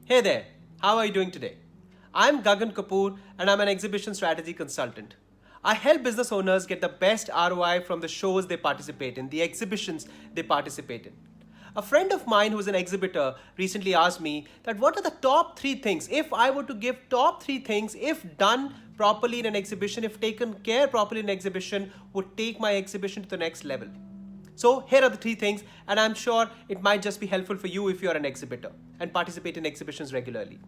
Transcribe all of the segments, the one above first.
Hey there, how are you doing today? I'm Gagan Kapoor and I'm an exhibition strategy consultant. I help business owners get the best ROI from the shows they participate in, the exhibitions they participate in. A friend of mine who's an exhibitor recently asked me that what are the top three things, if I were to give top three things, if done properly in an exhibition, if taken care properly in an exhibition, would take my exhibition to the next level. So here are the three things, and I'm sure it might just be helpful for you if you're an exhibitor and participate in exhibitions regularly.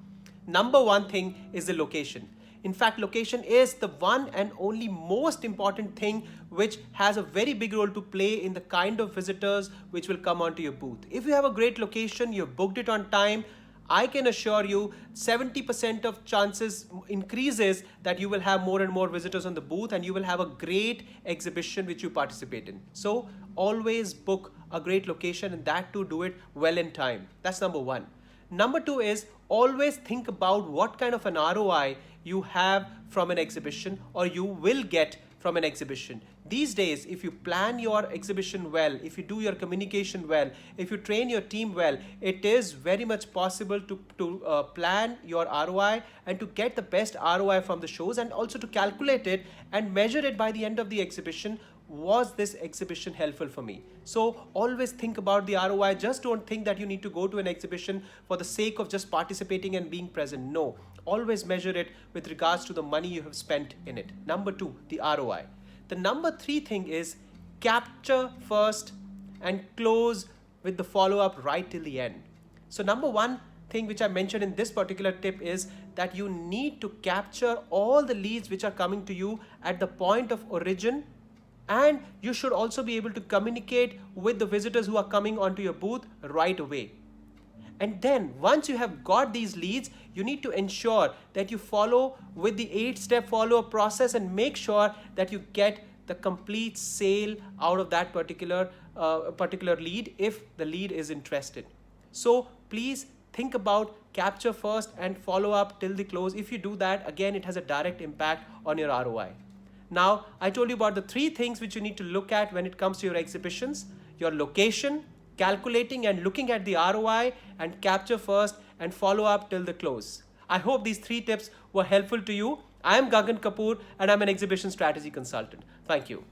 Number one thing is the location. In fact, location is the one and only most important thing which has a very big role to play in the kind of visitors which will come onto your booth. If you have a great location, you've booked it on time, I can assure you 70% of chances increases that you will have more and more visitors on the booth and you will have a great exhibition which you participate in. So always book a great location, and that too do it well in time. That's number one. Number two is always think about what kind of an ROI you have from an exhibition or you will get from an exhibition. These days, if you plan your exhibition well, if you do your communication well, if you train your team well, it is very much possible to plan your ROI and to get the best ROI from the shows, and also to calculate it and measure it by the end of the exhibition. Was this exhibition helpful for me? So always think about the ROI. Just don't think that you need to go to an exhibition for the sake of just participating and being present. No, always measure it with regards to the money you have spent in it. Number two, the ROI. The number three thing is capture first and close with the follow-up right till the end. So number one thing which I mentioned in this particular tip is that you need to capture all the leads which are coming to you at the point of origin, and you should also be able to communicate with the visitors who are coming onto your booth right away. And then once you have got these leads, you need to ensure that you follow with the 8-step follow-up process and make sure that you get the complete sale out of that particular lead if the lead is interested. So please think about capture first and follow up till the close. If you do that, again, it has a direct impact on your ROI. Now, I told you about the three things which you need to look at when it comes to your exhibitions: your location, calculating and looking at the ROI, and capture first and follow up till the close. I hope these three tips were helpful to you. I am Gagan Kapoor and I'm an exhibition strategy consultant. Thank you.